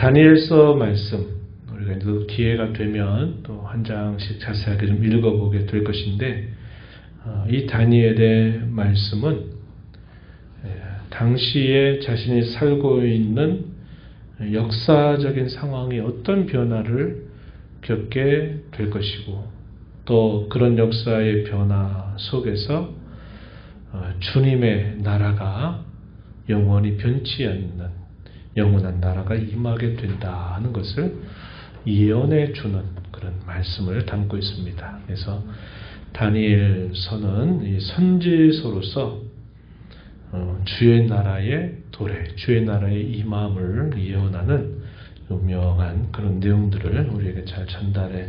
다니엘서 말씀, 우리가 또 기회가 되면 또 한 장씩 자세하게 좀 읽어보게 될 것인데, 이 다니엘의 말씀은 당시에 자신이 살고 있는 역사적인 상황이 어떤 변화를 겪게 될 것이고, 또 그런 역사의 변화 속에서 주님의 나라가 영원히 변치 않는 영원한 나라가 임하게 된다 하는 것을 예언해 주는 그런 말씀을 담고 있습니다. 그래서 다니엘서는 이 선지서로서 주의 나라의 도래, 주의 나라의 임함을 예언하는 유명한 그런 내용들을 우리에게 잘 전달해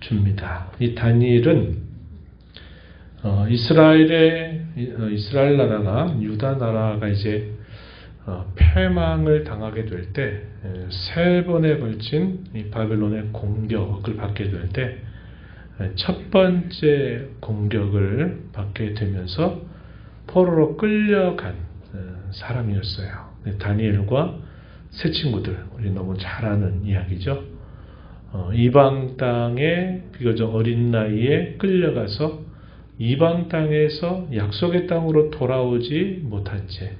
줍니다. 이 다니엘은 이스라엘 나라가, 유다 나라가 이제 패망을 당하게 될 때, 세 번에 걸친 이 바벨론의 공격을 받게 될 때, 첫 번째 공격을 받게 되면서 포로로 끌려간 사람이었어요. 다니엘과 세 친구들, 우리 너무 잘 아는 이야기죠. 이방 땅에 비교적 어린 나이에 끌려가서 이방 땅에서 약속의 땅으로 돌아오지 못한 채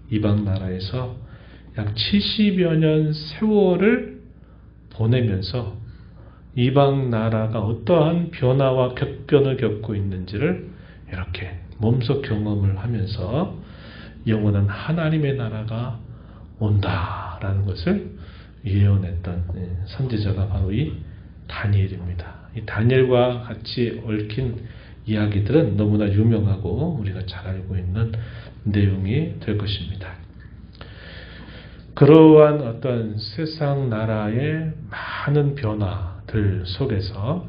이방 나라에서 약 70여 년 세월을 보내면서 이방 나라가 어떠한 변화와 격변을 겪고 있는지를 이렇게 몸소 경험을 하면서 영원한 하나님의 나라가 온다라는 것을 예언했던 선지자가 바로 이 다니엘입니다. 이 다니엘과 같이 얽힌 이야기들은 너무나 유명하고 우리가 잘 알고 있는 내용이 될 것입니다. 그러한 어떤 세상 나라의 많은 변화들 속에서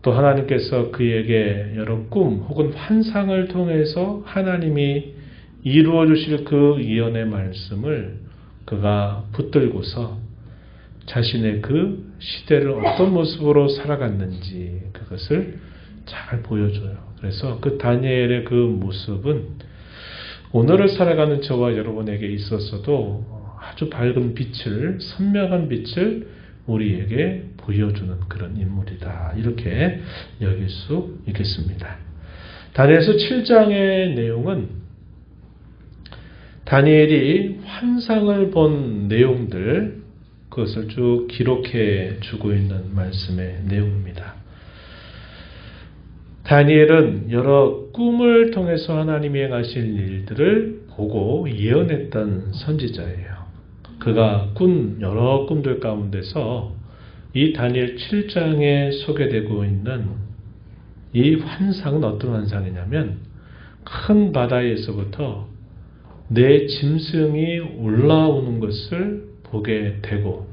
또 하나님께서 그에게 여러 꿈 혹은 환상을 통해서 하나님이 이루어 주실 그 예언의 말씀을 그가 붙들고서 자신의 그 시대를 어떤 모습으로 살아갔는지 그것을 잘 보여줘요. 그래서 그 다니엘의 그 모습은 오늘을 살아가는 저와 여러분에게 있어서도 아주 밝은 빛을, 선명한 빛을 우리에게 보여주는 그런 인물이다. 이렇게 여길 수 있겠습니다. 다니엘서 7장의 내용은 다니엘이 환상을 본 내용들, 그것을 쭉 기록해 주고 있는 말씀의 내용입니다. 다니엘은 여러 꿈을 통해서 하나님이 행하실 일들을 보고 예언했던 선지자예요. 그가 꾼 여러 꿈들 가운데서 이 다니엘 7장에 소개되고 있는 이 환상은 어떤 환상이냐면, 큰 바다에서부터 내 짐승이 올라오는 것을 보게 되고,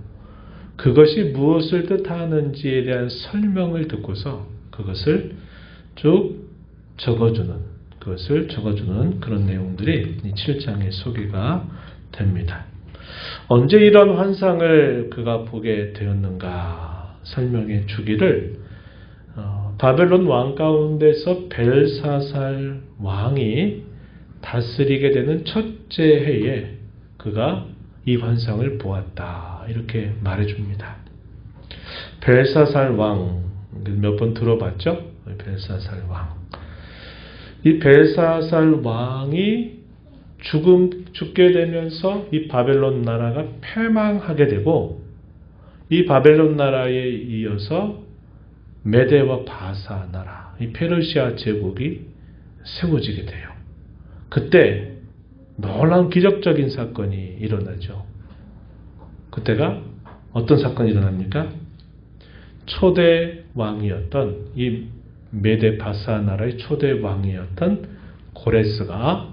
그것이 무엇을 뜻하는지에 대한 설명을 듣고서 그것을 쭉 적어주는 그런 내용들이 이 7장에 소개가 됩니다. 언제 이런 환상을 그가 보게 되었는가 설명해 주기를, 바벨론 왕 가운데서 벨사살 왕이 다스리게 되는 첫째 해에 그가 이 환상을 보았다, 이렇게 말해줍니다. 벨사살 왕 몇 번 들어봤죠? 벨사살 왕. 이 벨사살 왕이 죽게 되면서 이 바벨론 나라가 패망하게 되고, 이 바벨론 나라에 이어서 메대와 바사 나라, 이 페르시아 제국이 세워지게 돼요. 그때 놀라운 기적적인 사건이 일어나죠. 그때가 어떤 사건이 일어납니까? 초대 왕이었던 이 메대 바사 나라의 초대 왕이었던 고레스가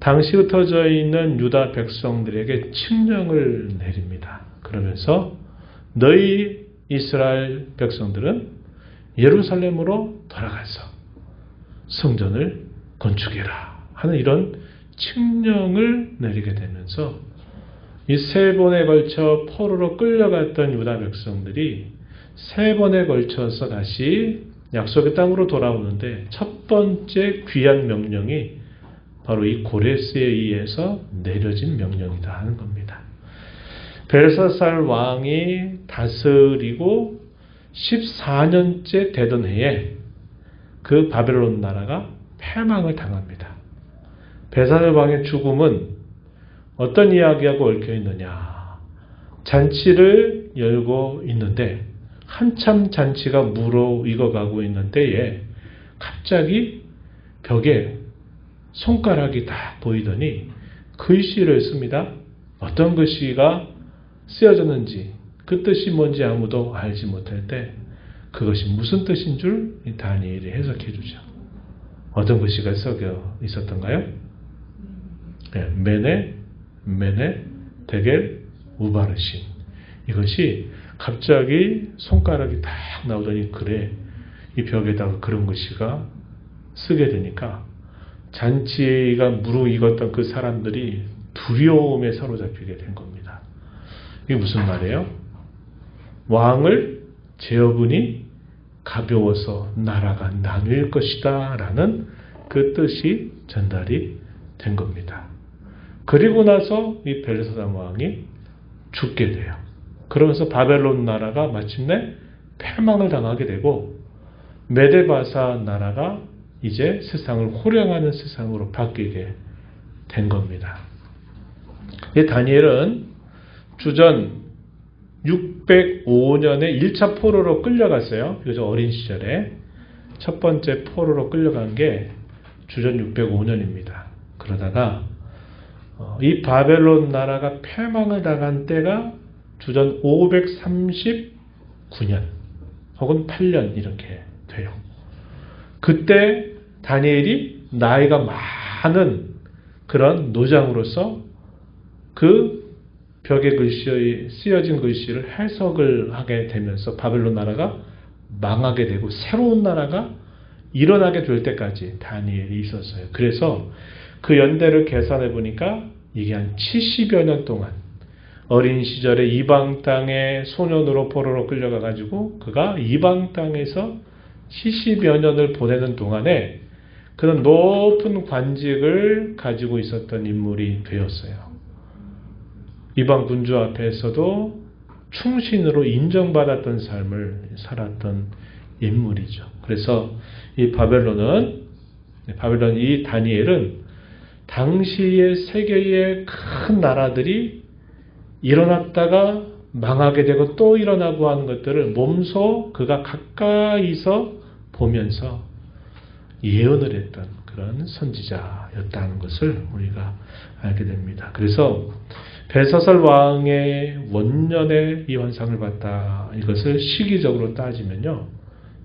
당시 흩어져 있는 유다 백성들에게 칙령을 내립니다. 그러면서 너희 이스라엘 백성들은 예루살렘으로 돌아가서 성전을 건축해라 하는 이런 칙령을 내리게 되면서 이 세 번에 걸쳐 포로로 끌려갔던 유다 백성들이 세 번에 걸쳐서 다시 약속의 땅으로 돌아오는데, 첫 번째 귀한 명령이 바로 이 고레스에 의해서 내려진 명령이다 하는 겁니다. 벨사살 왕이 다스리고 14년째 되던 해에 그 바벨론 나라가 패망을 당합니다. 벨사살 왕의 죽음은 어떤 이야기하고 얽혀 있느냐. 잔치를 열고 있는데 한참 잔치가 무르익어가고 있는 때에 갑자기 벽에 손가락이 다 보이더니 글씨를 씁니다. 어떤 글씨가 쓰여졌는지 그 뜻이 뭔지 아무도 알지 못할 때 그것이 무슨 뜻인 줄 다니엘이 해석해 주죠. 어떤 글씨가 썩여 있었던가요? 네, 메네 데겔 우바르신. 이것이 갑자기 손가락이 딱 나오더니 그래 이 벽에다가 그런 글씨가 쓰게 되니까 잔치가 무르익었던 그 사람들이 두려움에 사로잡히게 된 겁니다. 이게 무슨 말이에요? 왕을 제어분이 가벼워서 나라가 나뉠 것이다 라는 그 뜻이 전달이 된 겁니다. 그리고 나서 이 벨사살 왕이 죽게 돼요. 그러면서 바벨론 나라가 마침내 패망을 당하게 되고 메데바사 나라가 이제 세상을 호령하는 세상으로 바뀌게 된 겁니다. 이 다니엘은 주전 605년에 1차 포로로 끌려갔어요. 그저 어린 시절에 첫 번째 포로로 끌려간 게 주전 605년입니다. 그러다가 이 바벨론 나라가 패망을 당한 때가 주전 539년 혹은 8년 이렇게 돼요. 그때 다니엘이 나이가 많은 그런 노장으로서 그 벽에 쓰여진 글씨를 해석을 하게 되면서 바벨론 나라가 망하게 되고 새로운 나라가 일어나게 될 때까지 다니엘이 있었어요. 그래서 그 연대를 계산해 보니까 이게 한 70여 년 동안 어린 시절에 이방 땅에 소년으로 포로로 끌려가 가지고 그가 이방 땅에서 70여 년을 보내는 동안에 그런 높은 관직을 가지고 있었던 인물이 되었어요. 이방 군주 앞에서도 충신으로 인정받았던 삶을 살았던 인물이죠. 그래서 이 이 다니엘은 당시의 세계의 큰 나라들이 일어났다가 망하게 되고 또 일어나고 하는 것들을 몸소 그가 가까이서 보면서 예언을 했던 그런 선지자였다는 것을 우리가 알게 됩니다. 그래서 벨사살 왕의 원년에 이 환상을 봤다. 이것을 시기적으로 따지면요.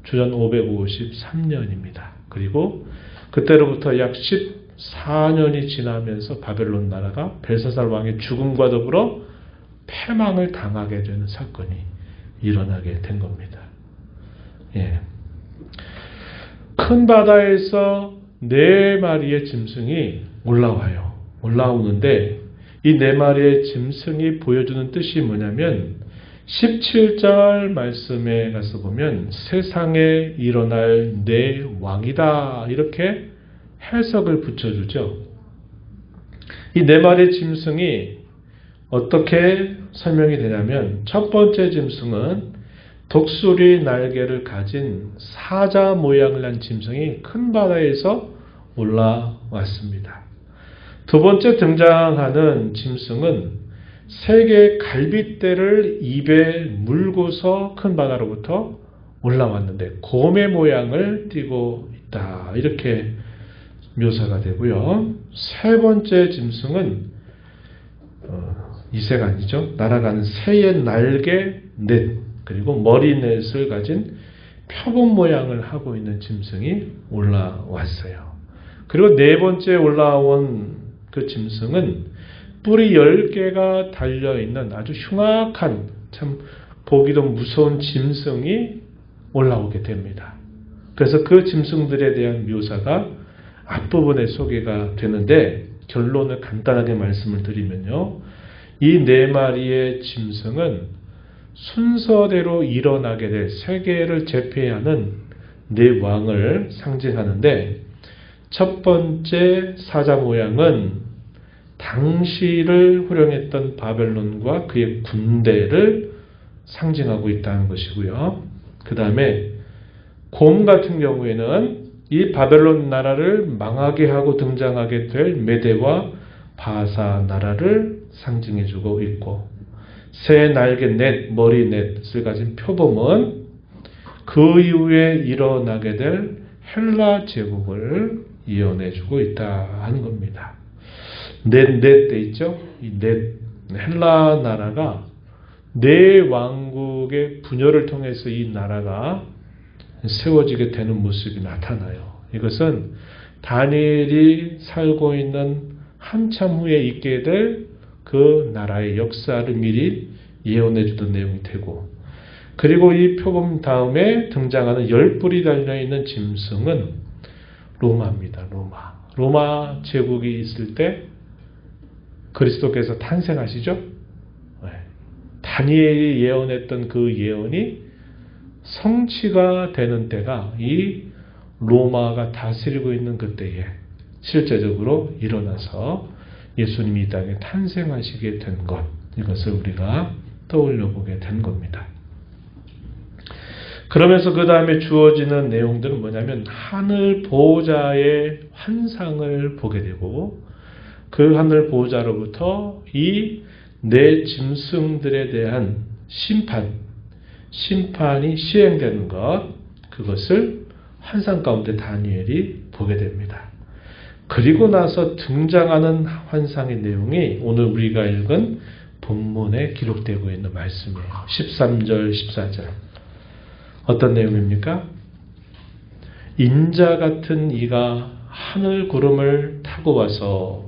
주전 553년입니다. 그리고 그때로부터 약 14년이 지나면서 바벨론 나라가 벨사살 왕의 죽음과 더불어 패망을 당하게 되는 사건이 일어나게 된 겁니다. 예. 큰 바다에서 4마리의 짐승이 올라와요. 올라오는데 이 4마리의 짐승이 보여주는 뜻이 뭐냐면 17절 말씀에 가서 보면 세상에 일어날 내 왕이다 이렇게 해석을 붙여주죠. 이 4마리의 짐승이 어떻게 설명이 되냐면 첫 번째 짐승은 독수리 날개를 가진 사자 모양을 한 짐승이 큰 바다에서 올라왔습니다. 두 번째 등장하는 짐승은 3개의 갈빗대를 입에 물고서 큰 바다로부터 올라왔는데 곰의 모양을 띠고 있다. 이렇게 묘사가 되고요. 세 번째 짐승은 이새가 아니죠. 날아가는 새의 날개 넷 그리고 머리넷을 가진 표범 모양을 하고 있는 짐승이 올라왔어요. 그리고 4번째 올라온 그 짐승은 뿔이 10개가 달려있는 아주 흉악한 참 보기도 무서운 짐승이 올라오게 됩니다. 그래서 그 짐승들에 대한 묘사가 앞부분에 소개가 되는데 결론을 간단하게 말씀을 드리면요. 이 4마리의 짐승은 순서대로 일어나게 될 세계를 제패하는 4왕을 상징하는데 첫 번째 사자 모양은 당시를 호령했던 바벨론과 그의 군대를 상징하고 있다는 것이고요. 그 다음에 곰 같은 경우에는 이 바벨론 나라를 망하게 하고 등장하게 될 메대와 바사 나라를 상징해주고 있고, 새 날개 넷, 머리 넷을 가진 표범은 그 이후에 일어나게 될 헬라 제국을 예언해주고 있다 하는 겁니다. 넷 돼 있죠? 이 넷, 헬라 나라가 네 왕국의 분열을 통해서 이 나라가 세워지게 되는 모습이 나타나요. 이것은 다니엘이 살고 있는 한참 후에 있게 될 그 나라의 역사를 미리 예언해 주던 내용이 되고, 그리고 이 표범 다음에 등장하는 10뿔이 달려있는 짐승은 로마입니다. 로마 제국이 있을 때 그리스도께서 탄생하시죠? 네. 다니엘이 예언했던 그 예언이 성취가 되는 때가 이 로마가 다스리고 있는 그때에 실제적으로 일어나서 예수님이 이 땅에 탄생하시게 된 것, 이것을 우리가 떠올려 보게 된 겁니다. 그러면서 그 다음에 주어지는 내용들은 뭐냐면 하늘 보호자의 환상을 보게 되고, 그 하늘 보호자로부터 이 네 짐승들에 대한 심판이 시행되는 것, 그것을 환상 가운데 다니엘이 보게 됩니다. 그리고 나서 등장하는 환상의 내용이 오늘 우리가 읽은 본문에 기록되고 있는 말씀이에요. 13절, 14절. 어떤 내용입니까? 인자 같은 이가 하늘 구름을 타고 와서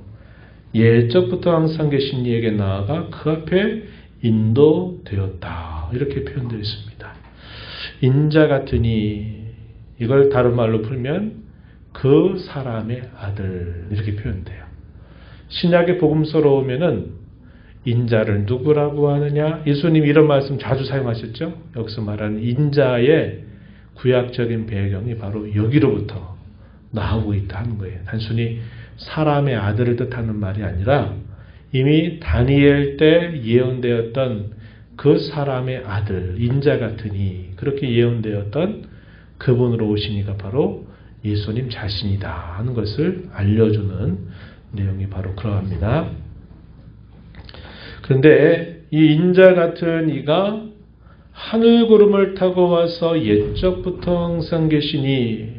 예적부터 항상 계신 이에게 나아가 그 앞에 인도되었다. 이렇게 표현되어 있습니다. 인자 같으니, 이걸 다른 말로 풀면 그 사람의 아들, 이렇게 표현돼요. 신약의 복음서로 오면은 인자를 누구라고 하느냐? 예수님이 이런 말씀 자주 사용하셨죠? 여기서 말하는 인자의 구약적인 배경이 바로 여기로부터 나오고 있다 하는 거예요. 단순히 사람의 아들을 뜻하는 말이 아니라 이미 다니엘 때 예언되었던 그 사람의 아들, 인자 같으니, 그렇게 예언되었던 그분으로 오시니가 바로 예수님 자신이다 하는 것을 알려주는 내용이 바로 그러합니다. 그런데 이 인자 같은 이가 하늘구름을 타고 와서 옛적부터 항상 계시니,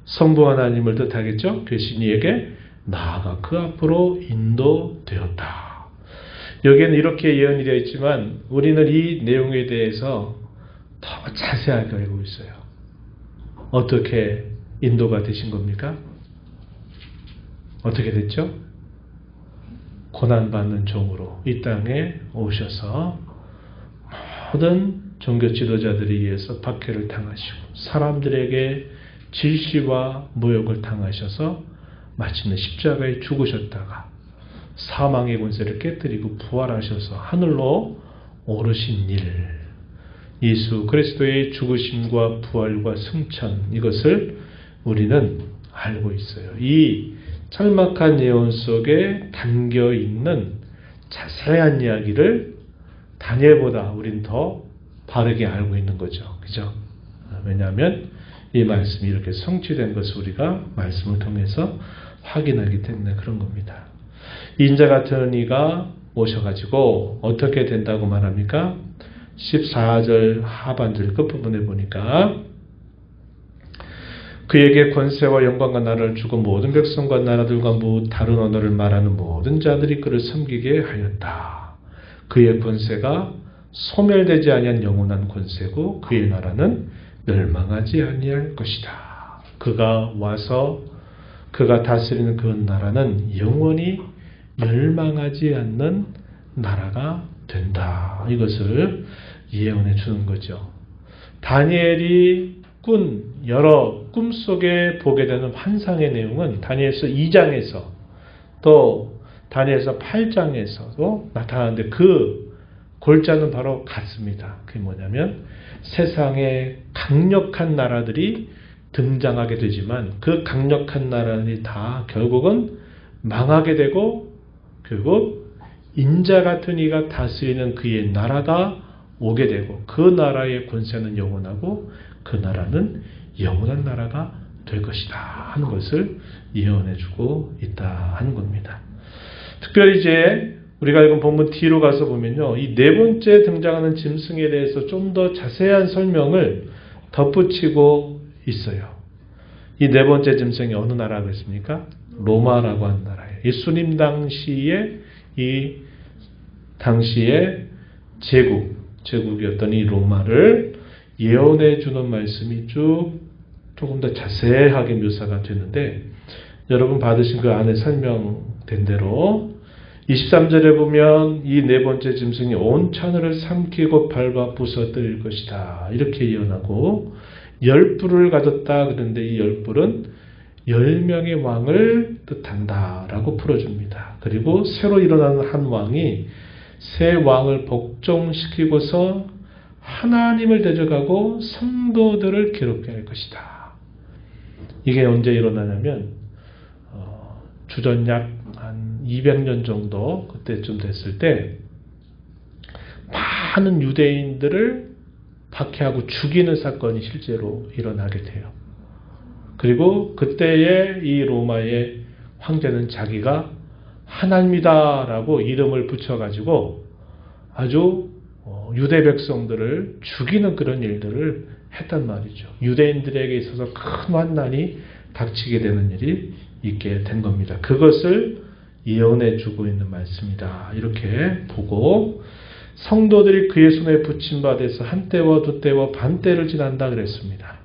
성부 하나님을 뜻하겠죠? 계시니에게 나아가 그 앞으로 인도되었다. 여기에는 이렇게 예언이 되어 있지만 우리는 이 내용에 대해서 더 자세하게 알고 있어요. 어떻게 인도가 되신 겁니까? 어떻게 됐죠? 고난받는 종으로 이 땅에 오셔서 모든 종교 지도자들에 의해서 박해를 당하시고 사람들에게 질시와 모욕을 당하셔서 마침내 십자가에 죽으셨다가 사망의 권세를 깨뜨리고 부활하셔서 하늘로 오르신 일, 예수 그리스도의 죽으심과 부활과 승천, 이것을 우리는 알고 있어요. 이 짤막한 예언 속에 담겨있는 자세한 이야기를 다니엘보다 우린 더 바르게 알고 있는 거죠. 그죠? 왜냐하면 이 말씀이 이렇게 성취된 것을 우리가 말씀을 통해서 확인하기 때문에 그런 겁니다. 인자 같은 이가 오셔가지고 어떻게 된다고 말합니까? 14절 하반절 끝부분에 보니까 그에게 권세와 영광과 나라를 주고 모든 백성과 나라들과 다른 언어를 말하는 모든 자들이 그를 섬기게 하였다. 그의 권세가 소멸되지 아니한 영원한 권세고 그의 나라는 멸망하지 아니할 것이다. 그가 와서 그가 다스리는 그 나라는 영원히 멸망하지 않는 나라가 된다. 이것을 예언해 주는 거죠. 다니엘이 꾼 여러 꿈속에 보게 되는 환상의 내용은 다니엘서 2장에서 또 다니엘서 8장에서도 나타나는데 그 골자는 바로 같습니다. 그게 뭐냐면 세상에 강력한 나라들이 등장하게 되지만 그 강력한 나라들이 다 결국은 망하게 되고 결국 인자 같은 이가 다스리는 그의 나라가 오게 되고 그 나라의 권세는 영원하고 그 나라는 영원한 나라가 될 것이다 하는 것을 예언해주고 있다 하는 겁니다. 특별히 이제 우리가 읽은 본문 뒤로 가서 보면요, 이 네 번째 등장하는 짐승에 대해서 좀 더 자세한 설명을 덧붙이고 있어요. 이 네 번째 짐승이 어느 나라가 있습니까? 로마라고 하는 나라예요. 예수님 당시에 이 당시의 제국이었던 이 로마를 예언해 주는 말씀이 조금 더 자세하게 묘사가 되는데, 여러분 받으신 그 안에 설명된 대로 23절에 보면 이 네 번째 짐승이 온 하늘을 삼키고 밟아 부서뜨릴 것이다 이렇게 예언하고, 열뿔을 가졌다 그런데 이 열뿔은 10명의 왕을 뜻한다 라고 풀어줍니다. 그리고 새로 일어나는 한 왕이 새 왕을 복종시키고서 하나님을 대적하고 성도들을 괴롭게 할 것이다. 이게 언제 일어나냐면 주전 약 한 200년 정도 그때쯤 됐을 때 많은 유대인들을 박해하고 죽이는 사건이 실제로 일어나게 돼요. 그리고 그때의 이 로마의 황제는 자기가 하나님이다라고 이름을 붙여가지고 아주 유대 백성들을 죽이는 그런 일들을 했단 말이죠. 유대인들에게 있어서 큰 환난이 닥치게 되는 일이 있게 된 겁니다. 그것을 예언해 주고 있는 말씀이다 이렇게 보고, 성도들이 그의 손에 붙임받아서 한때와 두때와 반때를 지난다 그랬습니다.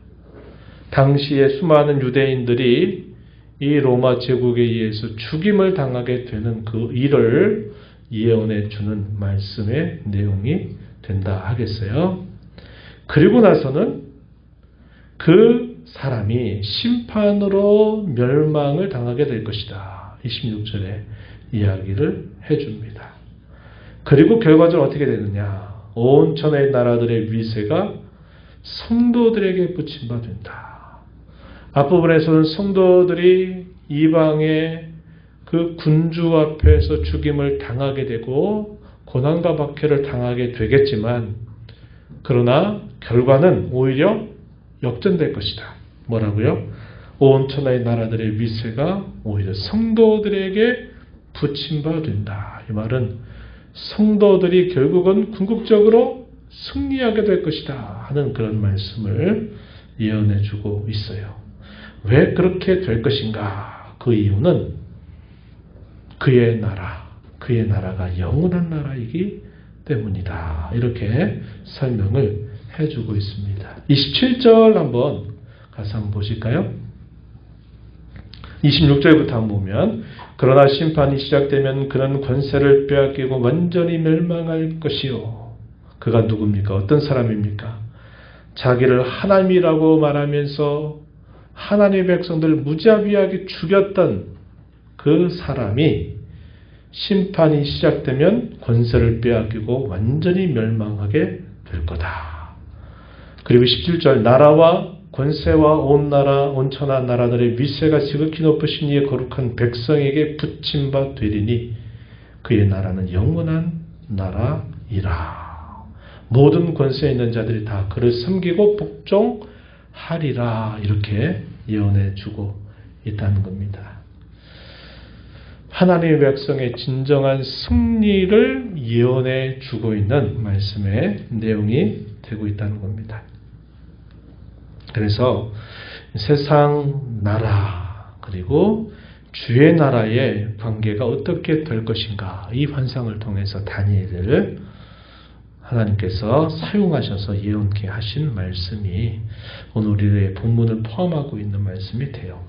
당시에 수많은 유대인들이 이 로마 제국에 의해서 죽임을 당하게 되는 그 일을 예언해 주는 말씀의 내용이 된다 하겠어요. 그리고 나서는 그 사람이 심판으로 멸망을 당하게 될 것이다. 26절에 이야기를 해줍니다. 그리고 결과적으로 어떻게 되느냐. 온 천하의 나라들의 위세가 성도들에게 붙임 바 된다. 앞부분에서는 성도들이 이방의 그 군주 앞에서 죽임을 당하게 되고 고난과 박해를 당하게 되겠지만, 그러나 결과는 오히려 역전될 것이다. 뭐라고요? 온 천하의 나라들의 위세가 오히려 성도들에게 붙임 바 된다. 이 말은 성도들이 결국은 궁극적으로 승리하게 될 것이다 하는 그런 말씀을 예언해 주고 있어요. 왜 그렇게 될 것인가? 그 이유는 그의 나라가 영원한 나라이기 때문이다. 이렇게 설명을 해주고 있습니다. 27절 한번 가서 한번 보실까요? 26절부터 한번 보면, 그러나 심판이 시작되면 그는 권세를 빼앗기고 완전히 멸망할 것이요. 그가 누굽니까? 어떤 사람입니까? 자기를 하나님이라고 말하면서 하나님의 백성들을 무자비하게 죽였던 그 사람이 심판이 시작되면 권세를 빼앗기고 완전히 멸망하게 될 거다. 그리고 17절, 나라와 권세와 온 나라, 온 천하 나라들의 위세가 지극히 높으신 이의 거룩한 백성에게 붙임 바 되리니 그의 나라는 영원한 나라이라. 모든 권세에 있는 자들이 다 그를 섬기고 복종하리라. 이렇게 예언해 주고 있다는 겁니다. 하나님의 백성의 진정한 승리를 예언해 주고 있는 말씀의 내용이 되고 있다는 겁니다. 그래서 세상 나라 그리고 주의 나라의 관계가 어떻게 될 것인가, 이 환상을 통해서 다니엘을 하나님께서 사용하셔서 예언케 하신 말씀이 오늘 우리의 본문을 포함하고 있는 말씀이 돼요.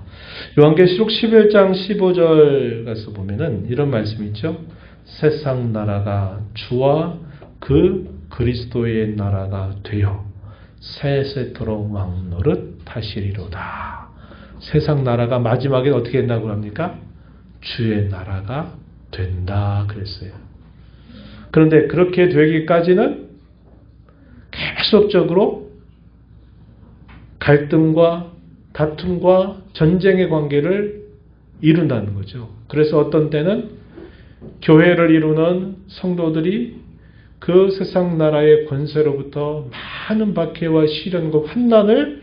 요한계시록 11장 15절 가서 보면은 이런 말씀이 있죠. 세상 나라가 주와 그 그리스도의 나라가 되어 세세토록 왕노릇 하시리로다. 세상 나라가 마지막에 어떻게 된다고 합니까? 주의 나라가 된다 그랬어요. 그런데 그렇게 되기까지는 계속적으로 갈등과 다툼과 전쟁의 관계를 이룬다는 거죠. 그래서 어떤 때는 교회를 이루는 성도들이 그 세상 나라의 권세로부터 많은 박해와 시련과 환난을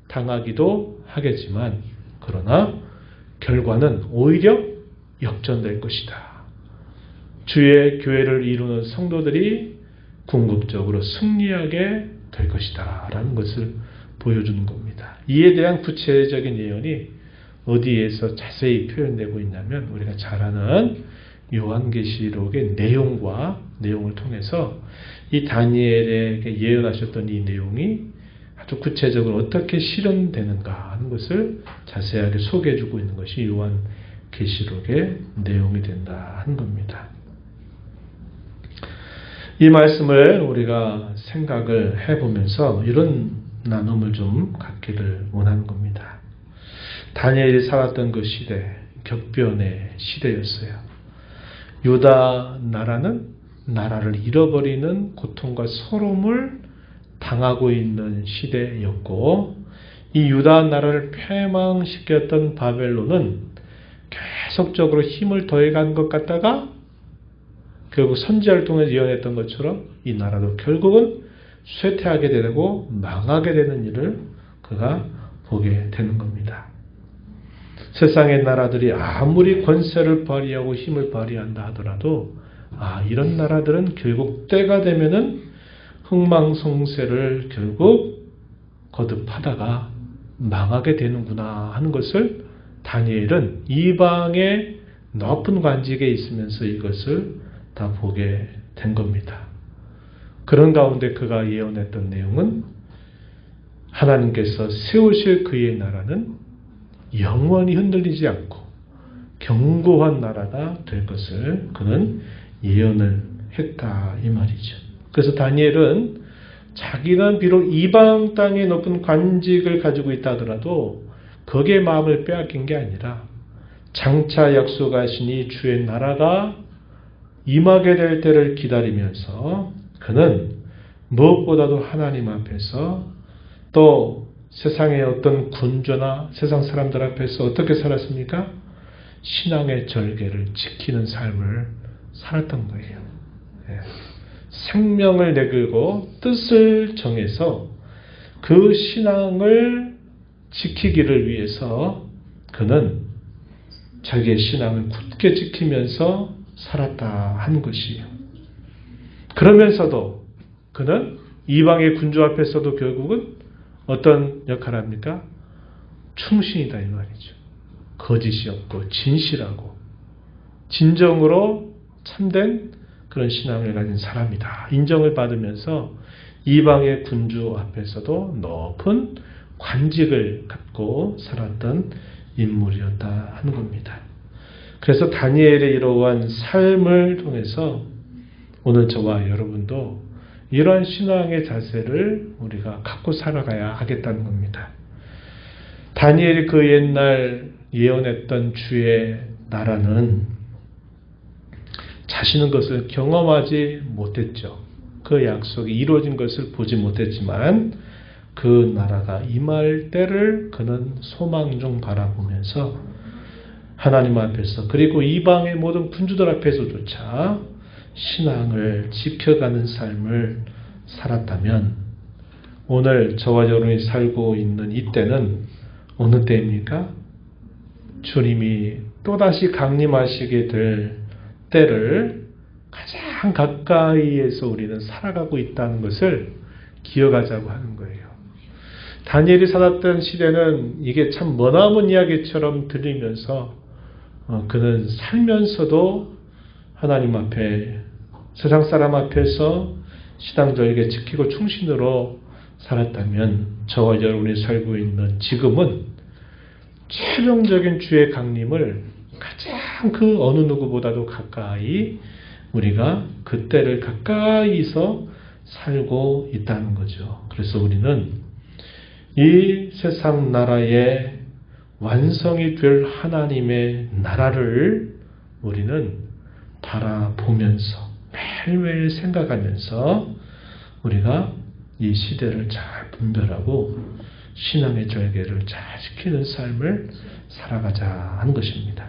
당하기도 하겠지만 그러나 결과는 오히려 역전될 것이다. 주의 교회를 이루는 성도들이 궁극적으로 승리하게 될 것이다 라는 것을 보여주는 겁니다. 이에 대한 구체적인 예언이 어디에서 자세히 표현되고 있냐면 우리가 잘 아는 요한계시록의 내용을 통해서 이 다니엘에게 예언하셨던 이 내용이 아주 구체적으로 어떻게 실현되는가 하는 것을 자세하게 소개해주고 있는 것이 요한계시록의 내용이 된다 하는 겁니다. 이 말씀을 우리가 생각을 해보면서 이런 나눔을 좀 갖기를 원하는 겁니다. 다니엘이 살았던 그 시대, 격변의 시대였어요. 유다 나라는 나라를 잃어버리는 고통과 서러움을 당하고 있는 시대였고 이 유다 나라를 패망시켰던 바벨론은 계속적으로 힘을 더해간 것 같다가 결국 선지자를 통해 예언했던 것처럼 이 나라도 결국은 쇠퇴하게 되고 망하게 되는 일을 그가 보게 되는 겁니다. 세상의 나라들이 아무리 권세를 발휘하고 힘을 발휘한다 하더라도 이런 나라들은 결국 때가 되면은 흥망성쇠를 결국 거듭하다가 망하게 되는구나 하는 것을 다니엘은 이방의 높은 관직에 있으면서 이것을 다 보게 된 겁니다. 그런 가운데 그가 예언했던 내용은 하나님께서 세우실 그의 나라는 영원히 흔들리지 않고 견고한 나라가 될 것을 그는 예언을 했다 이 말이죠. 그래서 다니엘은 자기는 비록 이방 땅의 높은 관직을 가지고 있다 하더라도 거기에 마음을 빼앗긴 게 아니라 장차 약속하시니 주의 나라가 임하게 될 때를 기다리면서 그는 무엇보다도 하나님 앞에서 또 세상의 어떤 군주나 세상 사람들 앞에서 어떻게 살았습니까? 신앙의 절개를 지키는 삶을 살았던 거예요. 생명을 내걸고 뜻을 정해서 그 신앙을 지키기를 위해서 그는 자기의 신앙을 굳게 지키면서 살았다 하는 것이에요. 그러면서도 그는 이방의 군주 앞에서도 결국은 어떤 역할을 합니까? 충신이다 이 말이죠. 거짓이 없고 진실하고 진정으로 참된 그런 신앙을 가진 사람이다. 인정을 받으면서 이방의 군주 앞에서도 높은 관직을 갖고 살았던 인물이었다 하는 겁니다. 그래서 다니엘의 이러한 삶을 통해서 오늘 저와 여러분도 이러한 신앙의 자세를 우리가 갖고 살아가야 하겠다는 겁니다. 다니엘이 그 옛날 예언했던 주의 나라는 자신은 것을 경험하지 못했죠. 그 약속이 이루어진 것을 보지 못했지만 그 나라가 임할 때를 그는 소망 중 바라보면서 하나님 앞에서 그리고 이방의 모든 군주들 앞에서조차 신앙을 지켜가는 삶을 살았다면 오늘 저와 여러분이 살고 있는 이때는 어느 때입니까? 주님이 또다시 강림하시게 될 때를 가장 가까이에서 우리는 살아가고 있다는 것을 기억하자고 하는 거예요. 다니엘이 살았던 시대는 이게 참 머나먼 이야기처럼 들리면서 그는 살면서도 하나님 앞에 세상 사람 앞에서 신앙절개 지키고 충신으로 살았다면 저와 여러분이 살고 있는 지금은 최종적인 주의 강림을 가장 그 어느 누구보다도 가까이 우리가 그때를 가까이서 살고 있다는 거죠. 그래서 우리는 이 세상 나라의 완성이 될 하나님의 나라를 우리는 바라보면서 매일매일 생각하면서 우리가 이 시대를 잘 분별하고 신앙의 절개를 잘 지키는 삶을 살아가자 하는 것입니다.